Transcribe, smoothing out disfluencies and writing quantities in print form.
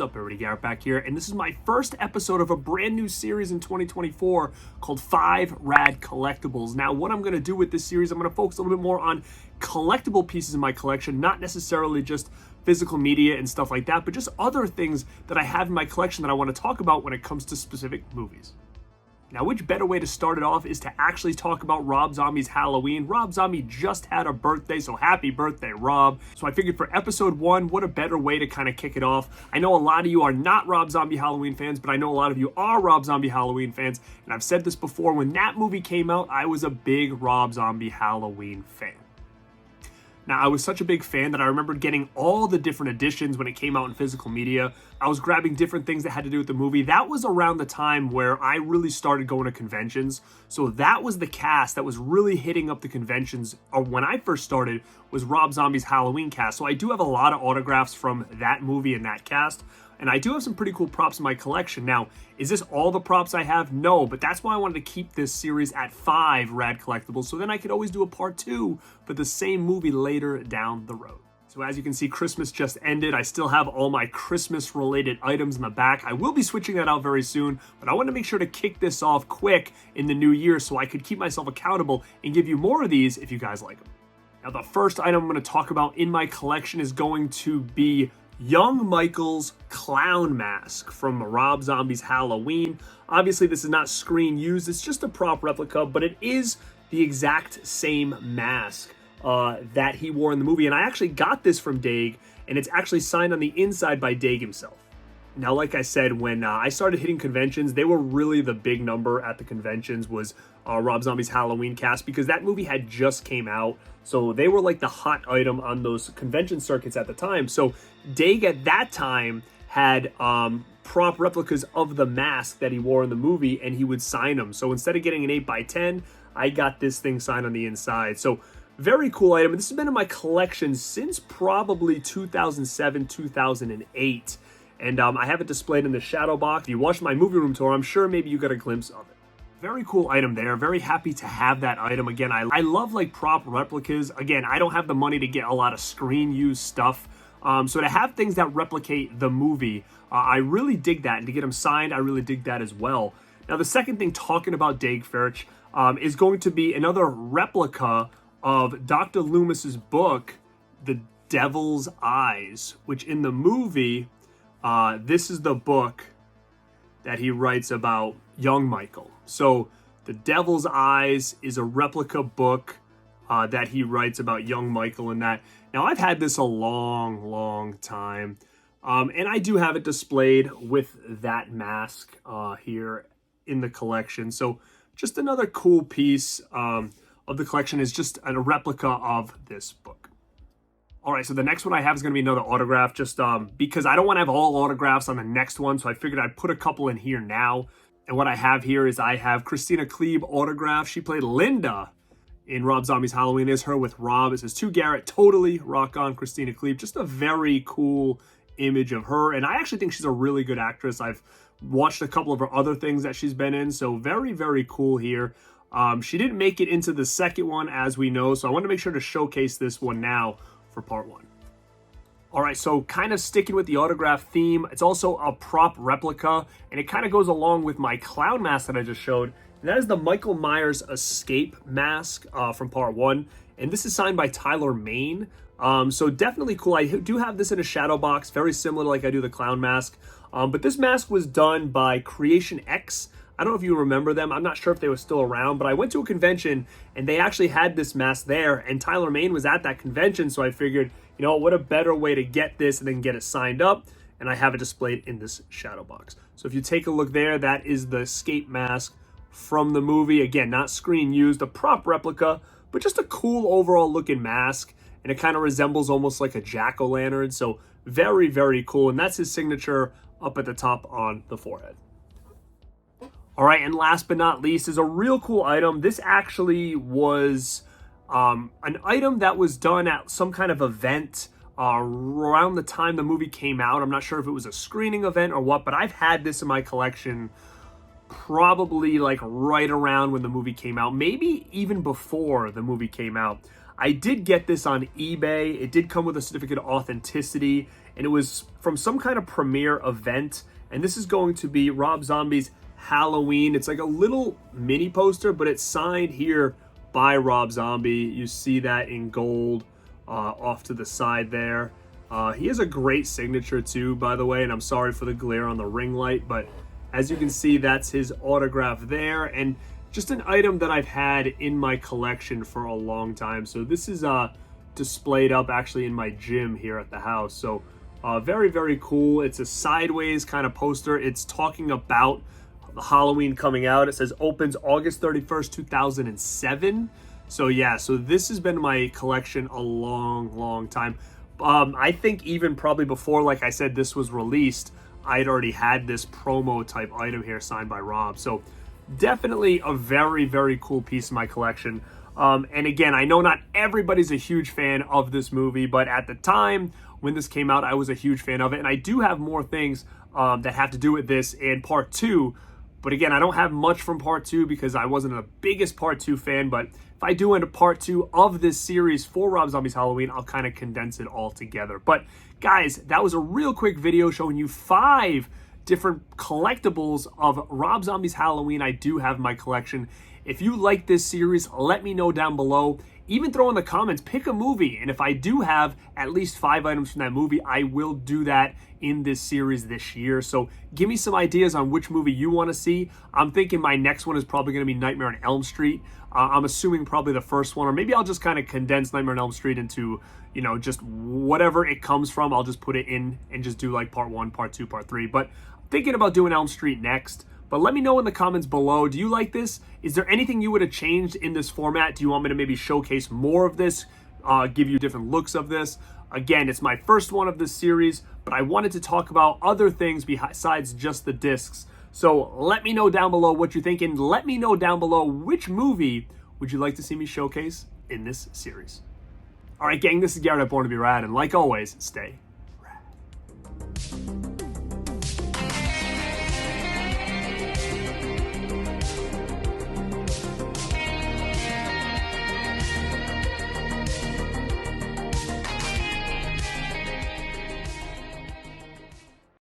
What's up, everybody? Garrett back here, and this is my first episode of a brand new series in 2024 called 5 Rad Collectibles. Now, what I'm going to do with this series, I'm going to focus a little bit more on collectible pieces in my collection, not necessarily just physical media and stuff like that, but just other things that I have in my collection that I want to talk about when it comes to specific movies. Now, which better way to start it off is to actually talk about Rob Zombie's Halloween. Rob Zombie just had a birthday, so happy birthday, Rob. So I figured for episode 1, what a better way to kind of kick it off. I know a lot of you are not Rob Zombie Halloween fans, but I know a lot of you are Rob Zombie Halloween fans. And I've said this before, when that movie came out, I was a big Rob Zombie Halloween fan. Now, I was such a big fan that I remember getting all the different editions when it came out in physical media. I was grabbing different things that had to do with the movie. That was around the time where I really started going to conventions. So that was the cast that was really hitting up the conventions when I first started, was Rob Zombie's Halloween cast. So I do have a lot of autographs from that movie and that cast. And I do have some pretty cool props in my collection. Now, is this all the props I have? No, but that's why I wanted to keep this series at 5 Rad Collectibles, so then I could always do a part 2 for the same movie later down the road. So as you can see, Christmas just ended. I still have all my Christmas-related items in the back. I will be switching that out very soon, but I want to make sure to kick this off quick in the new year so I could keep myself accountable and give you more of these if you guys like them. Now, the first item I'm going to talk about in my collection is going to be Young Michael's clown mask from Rob Zombie's Halloween. Obviously, this is not screen used. It's just a prop replica, but it is the exact same mask that he wore in the movie. And I actually got this from Daig, and it's actually signed on the inside by Daig himself. Now, like I said, when I started hitting conventions, they were really the big number at the conventions was Rob Zombie's Halloween cast, because that movie had just came out. So they were like the hot item on those convention circuits at the time. So Daig at that time had prop replicas of the mask that he wore in the movie, and he would sign them. So instead of getting an 8x10, I got this thing signed on the inside. So very cool item. This has been in my collection since probably 2007, 2008. And I have it displayed in the shadow box. If you watched my movie room tour, I'm sure maybe you got a glimpse of it. Very cool item there. Very happy to have that item. Again, I love like prop replicas. Again, I don't have the money to get a lot of screen used stuff. So to have things that replicate the movie, I really dig that. And to get them signed, I really dig that as well. Now, the second thing, talking about Daig Fairch, is going to be another replica of Dr. Loomis's book, The Devil's Eyes, which in the movie, this is the book that he writes about young Michael. So The Devil's Eyes is a replica book that he writes about young Michael in that. Now, I've had this a long time, and I do have it displayed with that mask here in the collection. So just another cool piece of the collection is just a replica of this book. All right, so the next one I have is going to be another autograph, just because I don't want to have all autographs on the next one, so I figured I'd put a couple in here now. And what I have here is I have Christina Cle autograph. She played Linda in Rob Zombie's Halloween. Is her with Rob. It says, "To Garrett, totally rock on, Christina Cle." Just a very cool image of her, and I actually think she's a really good actress. I've watched a couple of her other things that she's been in, so very cool here. She didn't make it into the second one, as we know, so I want to make sure to showcase this one now for part 1. All right, so kind of sticking with the autograph theme, it's also a prop replica, and it kind of goes along with my clown mask that I just showed, and that is the Michael Myers Escape mask from part 1, and this is signed by Tyler Mane. So definitely cool. I do have this in a shadow box, very similar to like I do the clown mask, but this mask was done by Creation X. I don't know if you remember them. I'm not sure if they were still around, but I went to a convention and they actually had this mask there, and Tyler Mane was at that convention, so I figured, you know, what a better way to get this and then get it signed up, and I have it displayed in this shadow box. So if you take a look there, that is the Escape mask from the movie. Again, not screen used, a prop replica, but just a cool overall looking mask, and it kind of resembles almost like a jack-o'-lantern, so very cool, and that's his signature up at the top on the forehead. All right, and last but not least is a real cool item. This actually was an item that was done at some kind of event around the time the movie came out. I'm not sure if it was a screening event or what, but I've had this in my collection probably like right around when the movie came out, maybe even before the movie came out. I did get this on eBay. It did come with a certificate of authenticity, and it was from some kind of premiere event. And this is going to be Rob Zombie's Halloween. It's like a little mini poster, but it's signed here by Rob Zombie. You see that in gold off to the side there. He has a great signature too, by the way, and I'm sorry for the glare on the ring light, but as you can see, that's his autograph there, and just an item that I've had in my collection for a long time. So this is displayed up actually in my gym here at the house. So very, very cool. It's a sideways kind of poster. It's talking about the Halloween coming out. It says opens August 31st, 2007. So yeah, so this has been my collection a long, long time. I think even probably before, like I said, this was released, I'd already had this promo type item here signed by Rob. So definitely a very, very cool piece of my collection. And again, I know not everybody's a huge fan of this movie, but at the time when this came out, I was a huge fan of it. And I do have more things that have to do with this in part 2. But again, I don't have much from part 2 because I wasn't the biggest part 2 fan. But if I do into part 2 of this series for Rob Zombie's Halloween, I'll kind of condense it all together. But guys, that was a real quick video showing you 5 different collectibles of Rob Zombie's Halloween I do have in my collection. If you like this series, let me know down below. Even throw in the comments, pick a movie, and if I do have at least 5 items from that movie, I will do that in this series this year. So give me some ideas on which movie you want to see. I'm thinking my next one is probably going to be Nightmare on Elm Street. I'm assuming probably the first one, or maybe I'll just kind of condense Nightmare on Elm Street into, you know, just whatever it comes from. I'll just put it in and just do like part 1, part 2, part 3. But I'm thinking about doing Elm Street next. But let me know in the comments below, do you like this? Is there anything you would have changed in this format? Do you want me to maybe showcase more of this, give you different looks of this? Again, it's my first one of this series, but I wanted to talk about other things besides just the discs. So let me know down below what you're thinking. Let me know down below which movie would you like to see me showcase in this series. All right, gang, this is Garrett at Born2beRad, and like always, stay